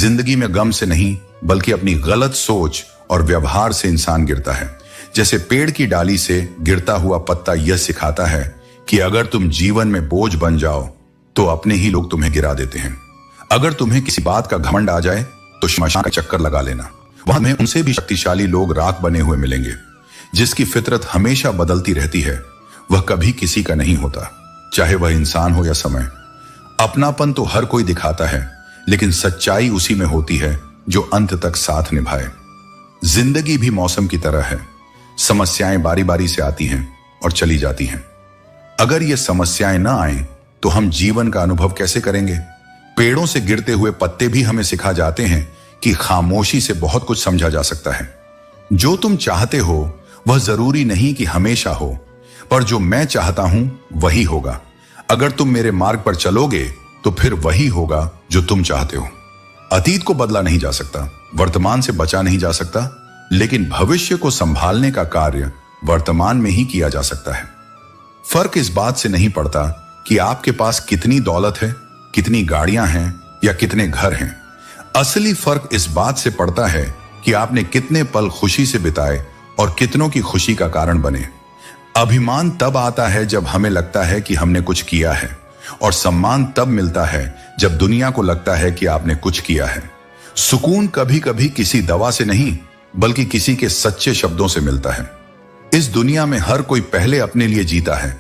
जिंदगी में गम से नहीं बल्कि अपनी गलत सोच और व्यवहार से इंसान गिरता है। जैसे पेड़ की डाली से गिरता हुआ पत्ता यह सिखाता है कि अगर तुम जीवन में बोझ बन जाओ तो अपने ही लोग तुम्हें गिरा देते हैं। अगर तुम्हें किसी बात का घमंड आ जाए तो श्मशान का चक्कर लगा लेना, वहां में उनसे भी शक्तिशाली लोग राख बने हुए मिलेंगे। जिसकी फितरत हमेशा बदलती रहती है वह कभी किसी का नहीं होता, चाहे वह इंसान हो या समय। अपनापन तो हर कोई दिखाता है, लेकिन सच्चाई उसी में होती है जो अंत तक साथ निभाए। जिंदगी भी मौसम की तरह है, समस्याएं बारी बारी से आती हैं और चली जाती हैं। अगर ये समस्याएं ना आए तो हम जीवन का अनुभव कैसे करेंगे? पेड़ों से गिरते हुए पत्ते भी हमें सिखा जाते हैं कि खामोशी से बहुत कुछ समझा जा सकता है। जो तुम चाहते हो वह जरूरी नहीं कि हमेशा हो, पर जो मैं चाहता हूं वही होगा। अगर तुम मेरे मार्ग पर चलोगे तो फिर वही होगा जो तुम चाहते हो। अतीत को बदला नहीं जा सकता, वर्तमान से बचा नहीं जा सकता, लेकिन भविष्य को संभालने का कार्य वर्तमान में ही किया जा सकता है। फर्क इस बात से नहीं पड़ता कि आपके पास कितनी दौलत है, कितनी गाड़ियां हैं या कितने घर हैं। असली फर्क इस बात से पड़ता है कि आपने कितने पल खुशी से बिताए और कितनों की खुशी का कारण बने। अभिमान तब आता है जब हमें लगता है कि हमने कुछ किया है, और सम्मान तब मिलता है जब दुनिया को लगता है कि आपने कुछ किया है। सुकून कभी कभी किसी दवा से नहीं बल्कि किसी के सच्चे शब्दों से मिलता है। इस दुनिया में हर कोई पहले अपने लिए जीता है,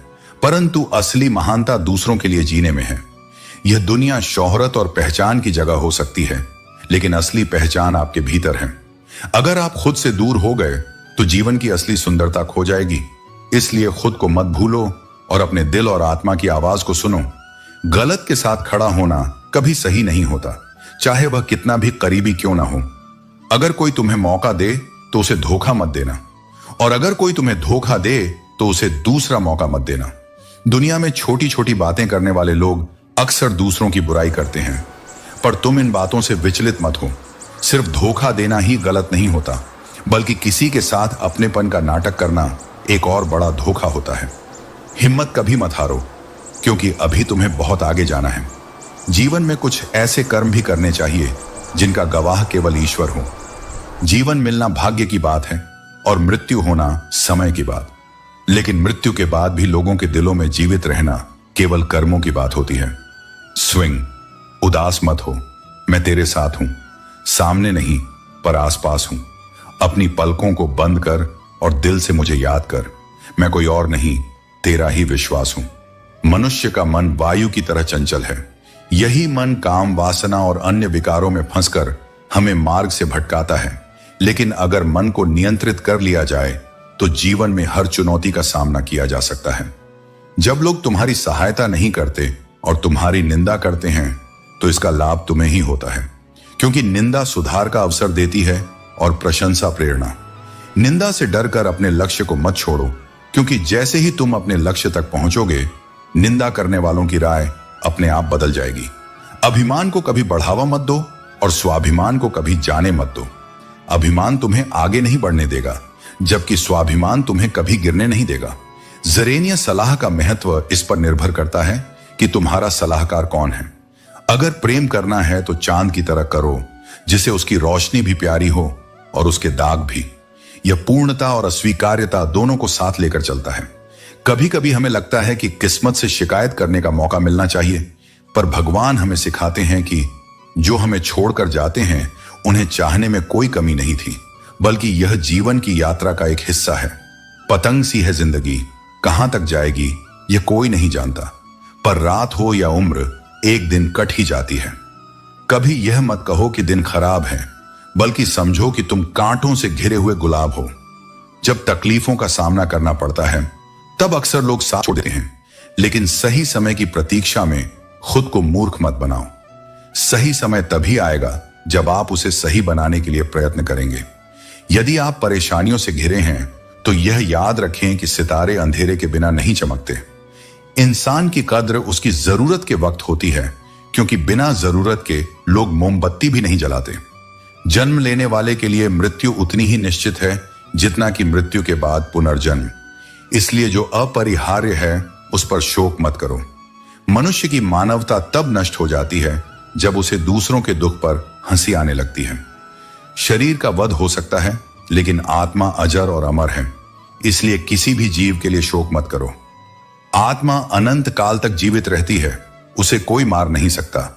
परंतु असली महानता दूसरों के लिए जीने में है। यह दुनिया शोहरत और पहचान की जगह हो सकती है, लेकिन असली पहचान आपके भीतर है। अगर आप खुद से दूर हो गए तो जीवन की असली सुंदरता खो जाएगी। इसलिए खुद को मत भूलो और अपने दिल और आत्मा की आवाज को सुनो। गलत के साथ खड़ा होना कभी सही नहीं होता, चाहे वह कितना भी करीबी क्यों ना हो। अगर कोई तुम्हें मौका दे तो उसे धोखा मत देना, और अगर कोई तुम्हें धोखा दे तो उसे दूसरा मौका मत देना। दुनिया में छोटी छोटी बातें करने वाले लोग अक्सर दूसरों की बुराई करते हैं, पर तुम इन बातों से विचलित मत हो। सिर्फ धोखा देना ही गलत नहीं होता, बल्कि किसी के साथ अपनेपन का नाटक करना एक और बड़ा धोखा होता है। हिम्मत कभी मत हारो, क्योंकि अभी तुम्हें बहुत आगे जाना है। जीवन में कुछ ऐसे कर्म भी करने चाहिए जिनका गवाह केवल ईश्वर हो। जीवन मिलना भाग्य की बात है और मृत्यु होना समय की बात, लेकिन मृत्यु के बाद भी लोगों के दिलों में जीवित रहना केवल कर्मों की बात होती है। स्विंग, उदास मत हो, मैं तेरे साथ हूं, सामने नहीं पर आसपास हूं। अपनी पलकों को बंद कर और दिल से मुझे याद कर, मैं कोई और नहीं, तेरा ही विश्वास हूं। मनुष्य का मन वायु की तरह चंचल है। यही मन काम, वासना और अन्य विकारों में फंसकर हमें मार्ग से भटकाता है। लेकिन अगर मन को नियंत्रित कर लिया जाए तो जीवन में हर चुनौती का सामना किया जा सकता है। जब लोग तुम्हारी सहायता नहीं करते और तुम्हारी निंदा करते हैं तो इसका लाभ तुम्हें ही होता है, क्योंकि निंदा सुधार का अवसर देती है और प्रशंसा प्रेरणा। निंदा से डरकर अपने लक्ष्य को मत छोड़ो, क्योंकि जैसे ही तुम अपने लक्ष्य तक पहुंचोगे, निंदा करने वालों की राय अपने आप बदल जाएगी। अभिमान को कभी बढ़ावा मत दो और स्वाभिमान को कभी जाने मत दो। अभिमान तुम्हें आगे नहीं बढ़ने देगा, जबकि स्वाभिमान तुम्हें कभी गिरने नहीं देगा। जरेनिया सलाह का महत्व इस पर निर्भर करता है कि तुम्हारा सलाहकार कौन है। अगर प्रेम करना है तो चांद की तरह करो, जिसे उसकी रोशनी भी प्यारी हो और उसके दाग भी। यह पूर्णता और अस्वीकार्यता दोनों को साथ लेकर चलता है। कभी कभी हमें लगता है कि किस्मत से शिकायत करने का मौका मिलना चाहिए, पर भगवान हमें सिखाते हैं कि जो हमें छोड़कर जाते हैं उन्हें चाहने में कोई कमी नहीं थी, बल्कि यह जीवन की यात्रा का एक हिस्सा है। पतंग सी है जिंदगी, कहां तक जाएगी यह कोई नहीं जानता, पर रात हो या उम्र एक दिन कट ही जाती है। कभी यह मत कहो कि दिन खराब है, बल्कि समझो कि तुम कांटों से घिरे हुए गुलाब हो। जब तकलीफों का सामना करना पड़ता है तब अक्सर लोग साथ छोड़ देते हैं, लेकिन सही समय की प्रतीक्षा में खुद को मूर्ख मत बनाओ। सही समय तभी आएगा जब आप उसे सही बनाने के लिए प्रयत्न करेंगे। यदि आप परेशानियों से घिरे हैं तो यह याद रखें कि सितारे अंधेरे के बिना नहीं चमकते। इंसान की कद्र उसकी जरूरत के वक्त होती है, क्योंकि बिना जरूरत के लोग मोमबत्ती भी नहीं जलाते। जन्म लेने वाले के लिए मृत्यु उतनी ही निश्चित है जितना कि मृत्यु के बाद पुनर्जन्म। इसलिए जो अपरिहार्य है उस पर शोक मत करो। मनुष्य की मानवता तब नष्ट हो जाती है जब उसे दूसरों के दुख पर हंसी आने लगती है। शरीर का वध हो सकता है, लेकिन आत्मा अजर और अमर है, इसलिए किसी भी जीव के लिए शोक मत करो। आत्मा अनंत काल तक जीवित रहती है, उसे कोई मार नहीं सकता।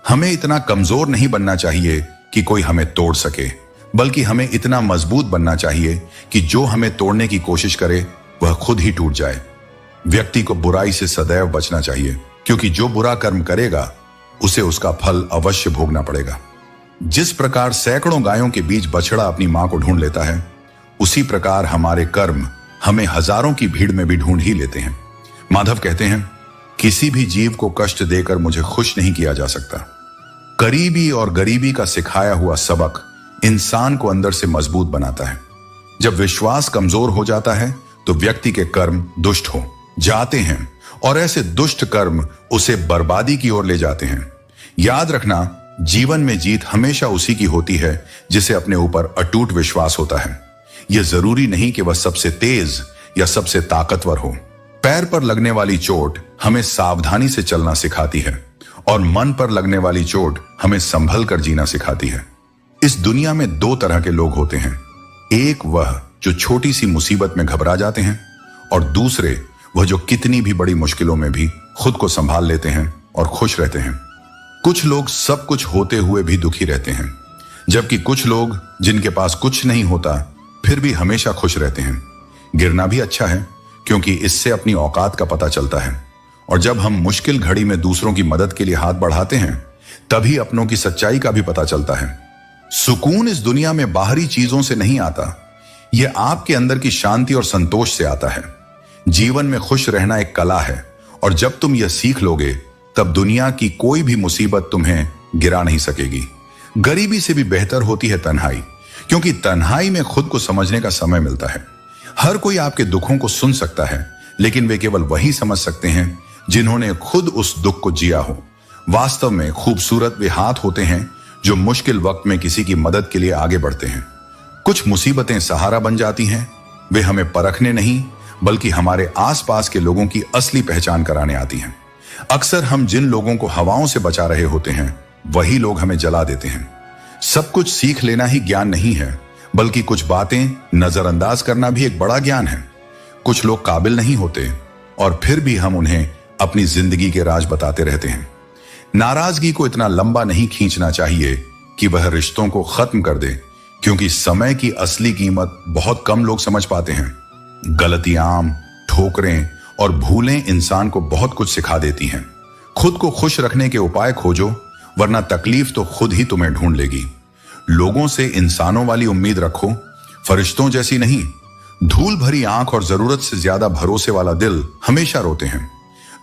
हमें इतना कमजोर नहीं बनना चाहिए कि कोई हमें तोड़ सके, बल्कि हमें इतना मजबूत बनना चाहिए कि जो हमें तोड़ने की कोशिश करे वह खुद ही टूट जाए। व्यक्ति को बुराई से सदैव बचना चाहिए, क्योंकि जो बुरा कर्म करेगा उसे उसका फल अवश्य भोगना पड़ेगा। जिस प्रकार सैकड़ों गायों के बीच बछड़ा अपनी मां को ढूंढ लेता है, उसी प्रकार हमारे कर्म हमें हजारों की भीड़ में भी ढूंढ ही लेते हैं। माधव कहते हैं, किसी भी जीव को कष्ट देकर मुझे खुश नहीं किया जा सकता। करीबी और गरीबी का सिखाया हुआ सबक इंसान को अंदर से मजबूत बनाता है। जब विश्वास कमजोर हो जाता है तो व्यक्ति के कर्म दुष्ट हो जाते हैं, और ऐसे दुष्ट कर्म उसे बर्बादी की ओर ले जाते हैं। याद रखना, जीवन में जीत हमेशा उसी की होती है जिसे अपने ऊपर अटूट विश्वास होता है। यह जरूरी नहीं कि वह सबसे तेज या सबसे ताकतवर हो। पैर पर लगने वाली चोट हमें सावधानी से चलना सिखाती है, और मन पर लगने वाली चोट हमें संभल कर जीना सिखाती है। इस दुनिया में दो तरह के लोग होते हैं, एक वह जो छोटी सी मुसीबत में घबरा जाते हैं, और दूसरे वह जो कितनी भी बड़ी मुश्किलों में भी खुद को संभाल लेते हैं और खुश रहते हैं। कुछ लोग सब कुछ होते हुए भी दुखी रहते हैं, जबकि कुछ लोग जिनके पास कुछ नहीं होता फिर भी हमेशा खुश रहते हैं। गिरना भी अच्छा है, क्योंकि इससे अपनी औकात का पता चलता है, और जब हम मुश्किल घड़ी में दूसरों की मदद के लिए हाथ बढ़ाते हैं तभी अपनों की सच्चाई का भी पता चलता है। सुकून इस दुनिया में बाहरी चीजों से नहीं आता, यह आपके अंदर की शांति और संतोष से आता है। जीवन में खुश रहना एक कला है, और जब तुम यह सीख लोगे तब दुनिया की कोई भी मुसीबत तुम्हें गिरा नहीं सकेगी। गरीबी से भी बेहतर होती है तन्हाई, क्योंकि तन्हाई में खुद को समझने का समय मिलता है। हर कोई आपके दुखों को सुन सकता है, लेकिन वे केवल वही समझ सकते हैं जिन्होंने खुद उस दुख को जिया हो। वास्तव में खूबसूरत वे हाथ होते हैं जो मुश्किल वक्त में किसी की मदद के लिए आगे बढ़ते हैं। कुछ मुसीबतें सहारा बन जाती हैं, वे हमें परखने नहीं बल्कि हमारे आसपास के लोगों की असली पहचान कराने आती हैं। अक्सर हम जिन लोगों को हवाओं से बचा रहे होते हैं वही लोग हमें जला देते हैं। सब कुछ सीख लेना ही ज्ञान नहीं है, बल्कि कुछ बातें नजरअंदाज करना भी एक बड़ा ज्ञान है। कुछ लोग काबिल नहीं होते और फिर भी हम उन्हें अपनी जिंदगी के राज बताते रहते हैं। नाराजगी को इतना लंबा नहीं खींचना चाहिए कि वह रिश्तों को खत्म कर दे, क्योंकि समय की असली कीमत बहुत कम लोग समझ पाते हैं। गलतियां, ठोकरें और भूलें इंसान को बहुत कुछ सिखा देती हैं। खुद को खुश रखने के उपाय खोजो, वरना तकलीफ तो खुद ही तुम्हें ढूंढ लेगी। लोगों से इंसानों वाली उम्मीद रखो, फरिश्तों जैसी नहीं। धूल भरी आंख और जरूरत से ज्यादा भरोसे वाला दिल हमेशा रोते हैं।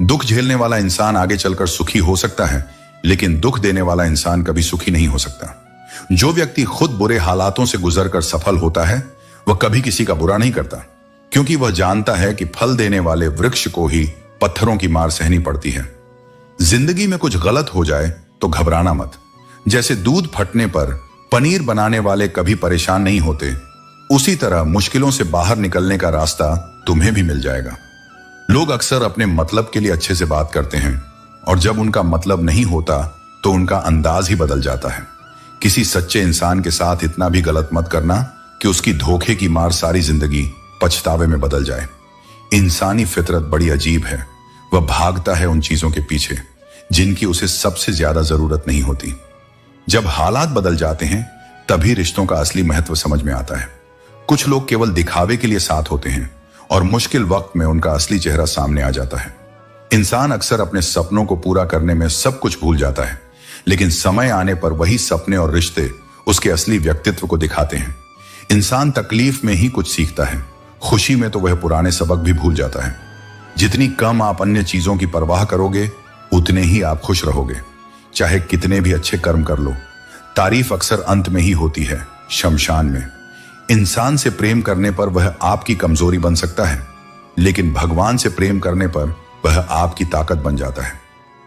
दुख झेलने वाला इंसान आगे चलकर सुखी हो सकता है, लेकिन दुख देने वाला इंसान कभी सुखी नहीं हो सकता। जो व्यक्ति खुद बुरे हालातों से गुजरकर सफल होता है वह कभी किसी का बुरा नहीं करता, क्योंकि वह जानता है कि फल देने वाले वृक्ष को ही पत्थरों की मार सहनी पड़ती है। जिंदगी में कुछ गलत हो जाए तो घबराना मत। जैसे दूध फटने पर पनीर बनाने वाले कभी परेशान नहीं होते, उसी तरह मुश्किलों से बाहर निकलने का रास्ता तुम्हें भी मिल जाएगा। लोग अक्सर अपने मतलब के लिए अच्छे से बात करते हैं, और जब उनका मतलब नहीं होता तो उनका अंदाज ही बदल जाता है। किसी सच्चे इंसान के साथ इतना भी गलत मत करना कि उसकी धोखे की मार सारी जिंदगी पछतावे में बदल जाए। इंसानी फितरत बड़ी अजीब है, वह भागता है उन चीजों के पीछे जिनकी उसे सबसे ज्यादा जरूरत नहीं होती। जब हालात बदल जाते हैं तभी रिश्तों का असली महत्व समझ में आता है। कुछ लोग केवल दिखावे के लिए साथ होते हैं और मुश्किल वक्त में उनका असली चेहरा सामने आ जाता है। इंसान अक्सर अपने सपनों को पूरा करने में सब कुछ भूल जाता है, लेकिन समय आने पर वही सपने और रिश्ते उसके असली व्यक्तित्व को दिखाते हैं। इंसान तकलीफ में ही कुछ सीखता है, खुशी में तो वह पुराने सबक भी भूल जाता है। जितनी कम आप अन्य चीजों की परवाह करोगे उतने ही आप खुश रहोगे, चाहे कितने भी अच्छे कर्म कर लो। तारीफ अक्सर अंत में ही होती है, शमशान में। इंसान से प्रेम करने पर वह आपकी कमजोरी बन सकता है, लेकिन भगवान से प्रेम करने पर वह आपकी ताकत बन जाता है।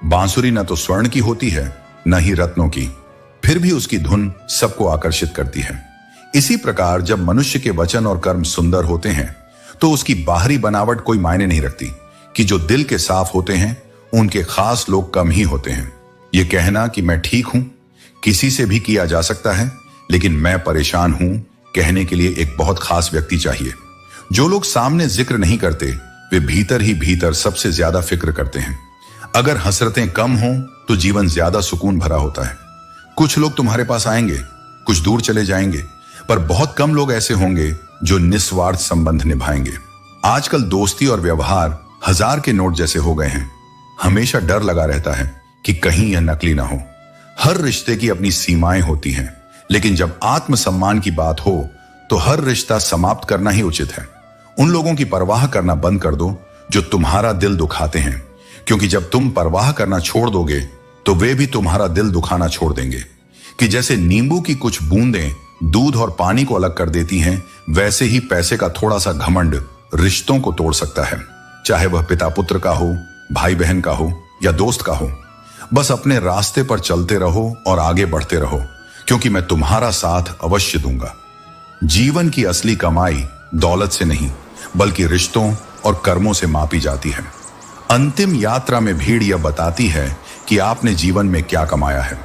बांसुरी न तो स्वर्ण की होती है न ही रत्नों की, फिर भी उसकी धुन सबको आकर्षित करती है। इसी प्रकार जब मनुष्य के वचन और कर्म सुंदर होते हैं तो उसकी बाहरी बनावट कोई मायने नहीं रखती, कि जो दिल के साफ होते हैं उनके खास लोग कम ही होते हैं। ये कहना कि मैं ठीक हूं किसी से भी किया जा सकता है, लेकिन मैं परेशान हूं कहने के लिए एक बहुत खास व्यक्ति चाहिए। जो लोग सामने जिक्र नहीं करते, वे भीतर ही भीतर सबसे ज्यादा फिक्र करते हैं। अगर हसरतें कम हों तो जीवन ज्यादा सुकून भरा होता है। कुछ लोग तुम्हारे पास आएंगे, कुछ दूर चले जाएंगे, पर बहुत कम लोग ऐसे होंगे जो निस्वार्थ संबंध निभाएंगे। आजकल दोस्ती और व्यवहार 1000 के नोट जैसे हो गए हैं। हमेशा डर लगा रहता है कि कहीं यह नकली ना हो। हर रिश्ते की अपनी सीमाएं होती हैं, लेकिन जब आत्मसम्मान की बात हो तो हर रिश्ता समाप्त करना ही उचित है। उन लोगों की परवाह करना बंद कर दो जो तुम्हारा दिल दुखाते हैं, क्योंकि जब तुम परवाह करना छोड़ दोगे तो वे भी तुम्हारा दिल दुखाना छोड़ देंगे। कि जैसे नींबू की कुछ बूंदें दूध और पानी को अलग कर देती हैं, वैसे ही पैसे का थोड़ा सा घमंड रिश्तों को तोड़ सकता है, चाहे वह पिता पुत्र का हो, भाई बहन का हो या दोस्त का हो। बस अपने रास्ते पर चलते रहो और आगे बढ़ते रहो, क्योंकि मैं तुम्हारा साथ अवश्य दूंगा। जीवन की असली कमाई दौलत से नहीं, बल्कि रिश्तों और कर्मों से मापी जाती है। अंतिम यात्रा में भीड़ यह बताती है कि आपने जीवन में क्या कमाया है।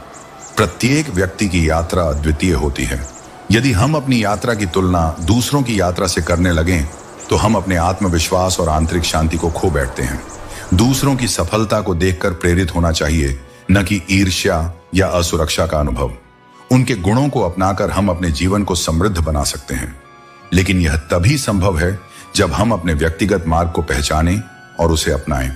प्रत्येक व्यक्ति की यात्रा अद्वितीय होती है। यदि हम अपनी यात्रा की तुलना दूसरों की यात्रा से करने लगें तो हम अपने आत्मविश्वास और आंतरिक शांति को खो बैठते हैं। दूसरों की सफलता को देखकर प्रेरित होना चाहिए, न कि ईर्ष्या या असुरक्षा का अनुभव। उनके गुणों को अपनाकर हम अपने जीवन को समृद्ध बना सकते हैं, लेकिन यह तभी संभव है जब हम अपने व्यक्तिगत मार्ग को पहचानें और उसे अपनाएं।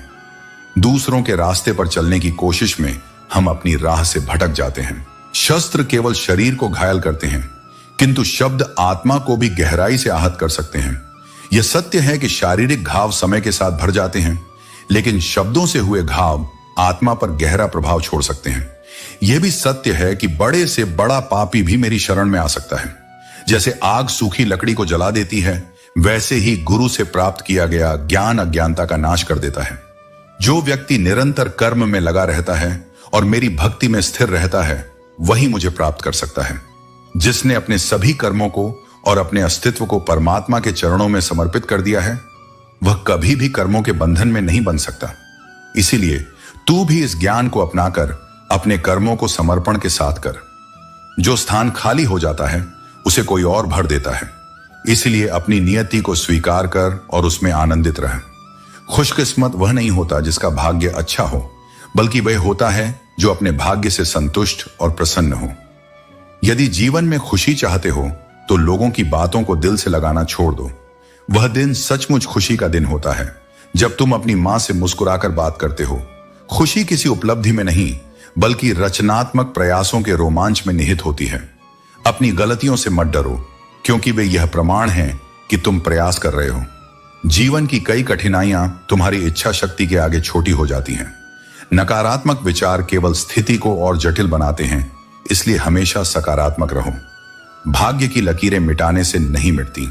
दूसरों के रास्ते पर चलने की कोशिश में हम अपनी राह से भटक जाते हैं। शस्त्र केवल शरीर को घायल करते हैं, किंतु शब्द आत्मा को भी गहराई से आहत कर सकते हैं। यह सत्य है कि शारीरिक घाव समय के साथ भर जाते हैं, लेकिन शब्दों से हुए घाव आत्मा पर गहरा प्रभाव छोड़ सकते हैं। यह भी सत्य है कि बड़े से बड़ा पापी भी मेरी शरण में आ सकता है। जैसे आग सूखी लकड़ी को जला देती है, वैसे ही गुरु से प्राप्त किया गया ज्ञान अज्ञानता का नाश कर देता है। जो व्यक्ति निरंतर कर्म में लगा रहता है और मेरी भक्ति में स्थिर रहता है, वही मुझे प्राप्त कर सकता है। जिसने अपने सभी कर्मों को और अपने अस्तित्व को परमात्मा के चरणों में समर्पित कर दिया है, वह कभी भी कर्मों के बंधन में नहीं बन सकता। इसीलिए तू भी इस ज्ञान को अपनाकर अपने कर्मों को समर्पण के साथ कर। जो स्थान खाली हो जाता है उसे कोई और भर देता है। इसलिए अपनी नियति को स्वीकार कर और उसमें आनंदित रह। खुशकिस्मत वह नहीं होता जिसका भाग्य अच्छा हो, बल्कि वह होता है जो अपने भाग्य से संतुष्ट और प्रसन्न हो। यदि जीवन में खुशी चाहते हो तो लोगों की बातों को दिल से लगाना छोड़ दो। वह दिन सचमुच खुशी का दिन होता है जब तुम अपनी मां से मुस्कुराकर बात करते हो। खुशी किसी उपलब्धि में नहीं, बल्कि रचनात्मक प्रयासों के रोमांच में निहित होती है। अपनी गलतियों से मत डरो, क्योंकि वे यह प्रमाण हैं कि तुम प्रयास कर रहे हो। जीवन की कई कठिनाइयां तुम्हारी इच्छा शक्ति के आगे छोटी हो जाती हैं। नकारात्मक विचार केवल स्थिति को और जटिल बनाते हैं, इसलिए हमेशा सकारात्मक रहो। भाग्य की लकीरें मिटाने से नहीं मिटती।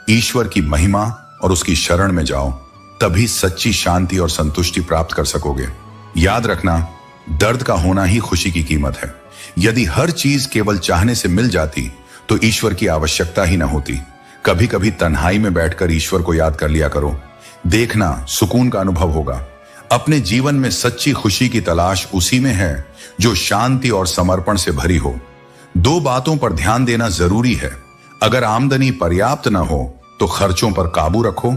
ईश्वर की महिमा और उसकी शरण में जाओ, तभी सच्ची शांति और संतुष्टि प्राप्त कर सकोगे। याद रखना, दर्द का होना ही खुशी की कीमत है। यदि हर चीज केवल चाहने से मिल जाती तो ईश्वर की आवश्यकता ही न होती। कभी कभी तन्हाई में बैठकर ईश्वर को याद कर लिया करो, देखना सुकून का अनुभव होगा। अपने जीवन में सच्ची खुशी की तलाश उसी में है जो शांति और समर्पण से भरी हो। 2 बातों पर ध्यान देना जरूरी है। अगर आमदनी पर्याप्त न हो तो खर्चों पर काबू रखो,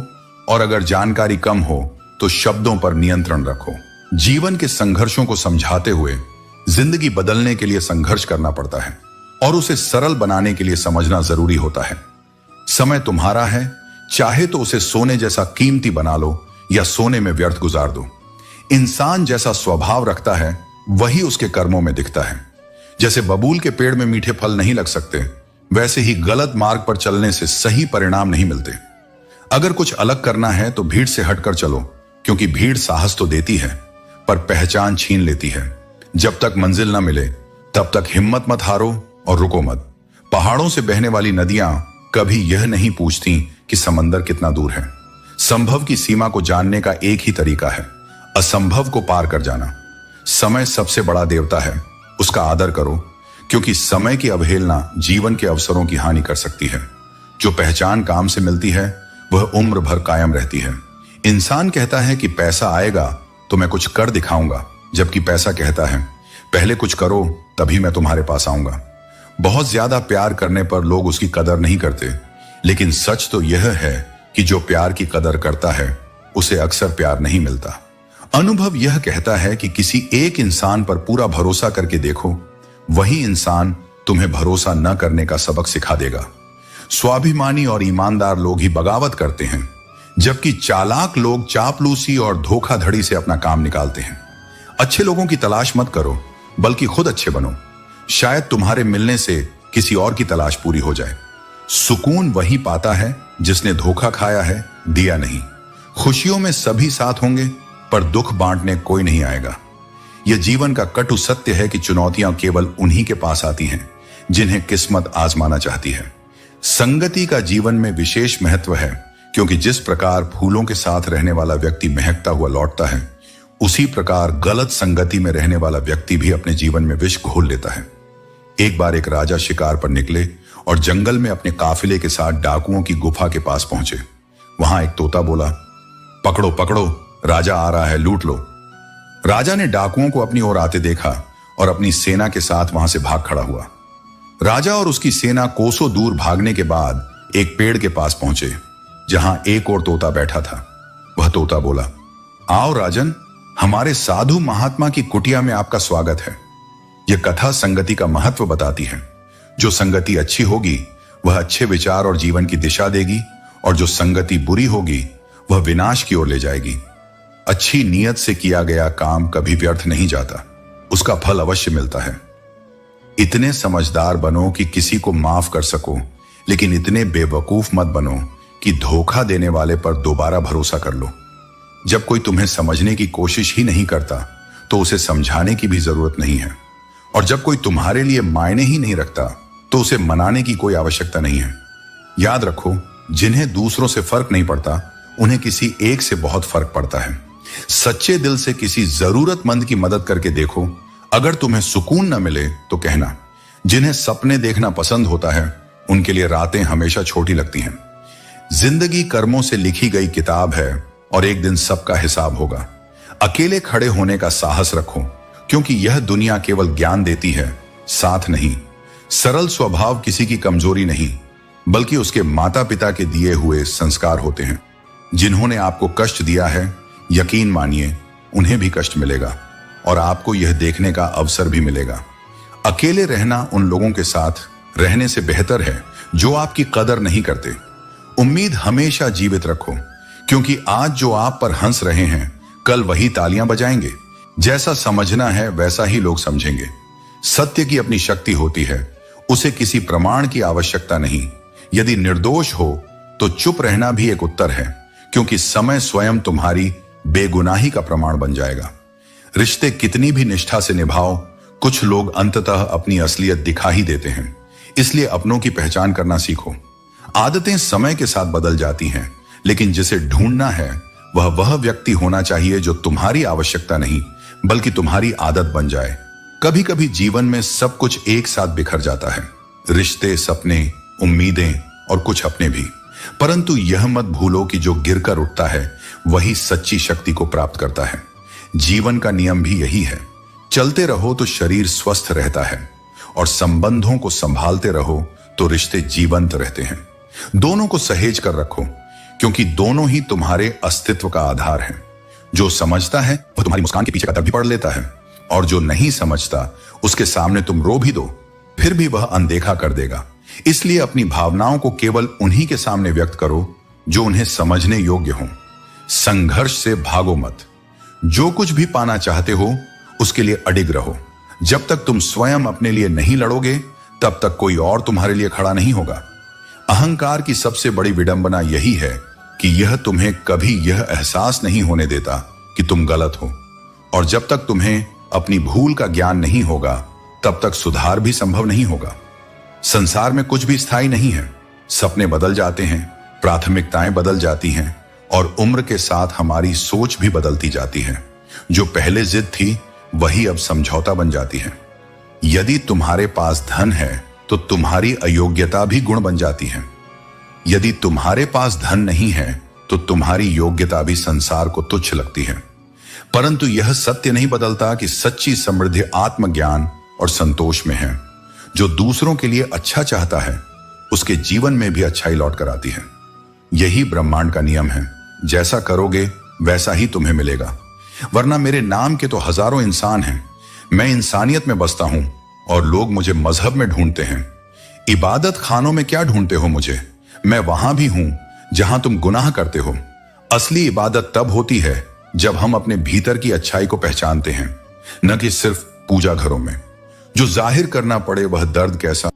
और अगर जानकारी कम हो तो शब्दों पर नियंत्रण रखो। जीवन के संघर्षों को समझाते हुए जिंदगी बदलने के लिए संघर्ष करना पड़ता है, और उसे सरल बनाने के लिए समझना जरूरी होता है। समय तुम्हारा है, चाहे तो उसे सोने जैसा कीमती बना लो या सोने में व्यर्थ गुजार दो। इंसान जैसा स्वभाव रखता है वही उसके कर्मों में दिखता है। जैसे बबूल के पेड़ में मीठे फल नहीं लग सकते, वैसे ही गलत मार्ग पर चलने से सही परिणाम नहीं मिलते। अगर कुछ अलग करना है तो भीड़ से हटकर चलो, क्योंकि भीड़ साहस तो देती है पर पहचान छीन लेती है। जब तक मंजिल ना मिले तब तक हिम्मत मत हारो और रुको मत। पहाड़ों से बहने वाली नदियां कभी यह नहीं पूछती कि समंदर कितना दूर है। संभव की सीमा को जानने का एक ही तरीका है, असंभव को पार कर जाना। समय सबसे बड़ा देवता है, उसका आदर करो, क्योंकि समय की अवहेलना जीवन के अवसरों की हानि कर सकती है। जो पहचान काम से मिलती है वह उम्र भर कायम रहती है। इंसान कहता है कि पैसा आएगा तो मैं कुछ कर दिखाऊंगा, जबकि पैसा कहता है पहले कुछ करो तभी मैं तुम्हारे पास आऊंगा। बहुत ज्यादा प्यार करने पर लोग उसकी कदर नहीं करते, लेकिन सच तो यह है कि जो प्यार की कदर करता है उसे अक्सर प्यार नहीं मिलता। अनुभव यह कहता है कि किसी एक इंसान पर पूरा भरोसा करके देखो, वही इंसान तुम्हें भरोसा न करने का सबक सिखा देगा। स्वाभिमानी और ईमानदार लोग ही बगावत करते हैं, जबकि चालाक लोग चापलूसी और धोखाधड़ी से अपना काम निकालते हैं। अच्छे लोगों की तलाश मत करो, बल्कि खुद अच्छे बनो। शायद तुम्हारे मिलने से किसी और की तलाश पूरी हो जाए। सुकून वही पाता है जिसने धोखा खाया है, दिया नहीं। खुशियों में सभी साथ होंगे, पर दुख बांटने कोई नहीं आएगा। यह जीवन का कटु सत्य है कि चुनौतियां केवल उन्हीं के पास आती हैं जिन्हें किस्मत आजमाना चाहती है। संगति का जीवन में विशेष महत्व है, क्योंकि जिस प्रकार फूलों के साथ रहने वाला व्यक्ति महकता हुआ लौटता है, उसी प्रकार गलत संगति में रहने वाला व्यक्ति भी अपने जीवन में विष घोल लेता है। एक बार एक राजा शिकार पर निकले और जंगल में अपने काफिले के साथ डाकुओं की गुफा के पास पहुंचे। वहां एक तोता बोला, पकड़ो पकड़ो, राजा आ रहा है, लूट लो। राजा ने डाकुओं को अपनी ओर आते देखा और अपनी सेना के साथ वहां से भाग खड़ा हुआ। राजा और उसकी सेना कोसों दूर भागने के बाद एक पेड़ के पास पहुंचे, जहां एक और तोता बैठा था। वह तोता बोला, आओ राजन, हमारे साधु महात्मा की कुटिया में आपका स्वागत है। यह कथा संगति का महत्व बताती है। जो संगति अच्छी होगी वह अच्छे विचार और जीवन की दिशा देगी, और जो संगति बुरी होगी वह विनाश की ओर ले जाएगी। अच्छी नीयत से किया गया काम कभी व्यर्थ नहीं जाता, उसका फल अवश्य मिलता है। इतने समझदार बनो कि किसी को माफ कर सको, लेकिन इतने बेवकूफ मत बनो कि धोखा देने वाले पर दोबारा भरोसा कर लो। जब कोई तुम्हें समझने की कोशिश ही नहीं करता तो उसे समझाने की भी जरूरत नहीं है, और जब कोई तुम्हारे लिए मायने ही नहीं रखता तो उसे मनाने की कोई आवश्यकता नहीं है। याद रखो, जिन्हें दूसरों से फर्क नहीं पड़ता उन्हें किसी एक से बहुत फर्क पड़ता है। सच्चे दिल से किसी जरूरतमंद की मदद करके देखो। अगर तुम्हें सुकून न मिले तो कहना। जिन्हें सपने देखना पसंद होता है उनके लिए रातें हमेशा छोटी लगती हैं। जिंदगी कर्मों से लिखी गई किताब है और एक दिन सबका हिसाब होगा। अकेले खड़े होने का साहस रखो, क्योंकि यह दुनिया केवल ज्ञान देती है, साथ नहीं। सरल स्वभाव किसी की कमजोरी नहीं, बल्कि उसके माता पिता के दिए हुए संस्कार होते हैं। जिन्होंने आपको कष्ट दिया है, यकीन मानिए उन्हें भी कष्ट मिलेगा, और आपको यह देखने का अवसर भी मिलेगा। अकेले रहना उन लोगों के साथ रहने से बेहतर है जो आपकी कदर नहीं करते। उम्मीद हमेशा जीवित रखो, क्योंकि आज जो आप पर हंस रहे हैं कल वही तालियां बजाएंगे। जैसा समझना है वैसा ही लोग समझेंगे। सत्य की अपनी शक्ति होती है, उसे किसी प्रमाण की आवश्यकता नहीं। यदि निर्दोष हो तो चुप रहना भी एक उत्तर है, क्योंकि समय स्वयं तुम्हारी बेगुनाही का प्रमाण बन जाएगा। रिश्ते कितनी भी निष्ठा से निभाओ, कुछ लोग अंततः अपनी असलियत दिखा ही देते हैं। इसलिए अपनों की पहचान करना सीखो। आदतें समय के साथ बदल जाती हैं, लेकिन जिसे ढूंढना है वह व्यक्ति होना चाहिए जो तुम्हारी आवश्यकता नहीं बल्कि तुम्हारी आदत बन जाए। कभी कभी जीवन में सब कुछ एक साथ बिखर जाता है, रिश्ते, सपने, उम्मीदें और कुछ अपने भी। परंतु यह मत भूलो कि जो गिरकर उठता है वही सच्ची शक्ति को प्राप्त करता है। जीवन का नियम भी यही है। चलते रहो तो शरीर स्वस्थ रहता है, और संबंधों को संभालते रहो तो रिश्ते जीवंत रहते हैं। दोनों को सहेज कर रखो, क्योंकि दोनों ही तुम्हारे अस्तित्व का आधार है। जो समझता है वह तुम्हारी मुस्कान के पीछे का दर्द भी पढ़ लेता है, और जो नहीं समझता उसके सामने तुम रो भी दो फिर भी वह अनदेखा कर देगा। इसलिए अपनी भावनाओं को केवल उन्हीं के सामने व्यक्त करो जो उन्हें समझने योग्य हो। संघर्ष से भागो मत। जो कुछ भी पाना चाहते हो उसके लिए अडिग रहो। जब तक तुम स्वयं अपने लिए नहीं लड़ोगे तब तक कोई और तुम्हारे लिए खड़ा नहीं होगा। अहंकार की सबसे बड़ी विडंबना यही है कि यह तुम्हें कभी यह एहसास नहीं होने देता कि तुम गलत हो, और जब तक तुम्हें अपनी भूल का ज्ञान नहीं होगा तब तक सुधार भी संभव नहीं होगा। संसार में कुछ भी स्थायी नहीं है। सपने बदल जाते हैं, प्राथमिकताएं बदल जाती हैं, और उम्र के साथ हमारी सोच भी बदलती जाती है। जो पहले जिद थी वही अब समझौता बन जाती है। यदि तुम्हारे पास धन है तो तुम्हारी अयोग्यता भी गुण बन जाती है। यदि तुम्हारे पास धन नहीं है तो तुम्हारी योग्यता भी संसार को तुच्छ लगती है। परंतु यह सत्य नहीं बदलता कि सच्ची समृद्धि आत्मज्ञान और संतोष में है। जो दूसरों के लिए अच्छा चाहता है उसके जीवन में भी अच्छाई लौट कर आती है। यही ब्रह्मांड का नियम है, जैसा करोगे वैसा ही तुम्हें मिलेगा। वरना मेरे नाम के तो हजारों इंसान हैं। मैं इंसानियत में बसता हूं और लोग मुझे मजहब में ढूंढते हैं। इबादत खानों में क्या ढूंढते हो मुझे? मैं वहां भी हूं जहां तुम गुनाह करते हो। असली इबादत तब होती है जब हम अपने भीतर की अच्छाई को पहचानते हैं, न कि सिर्फ पूजा घरों में। जो जाहिर करना पड़े वह दर्द कैसा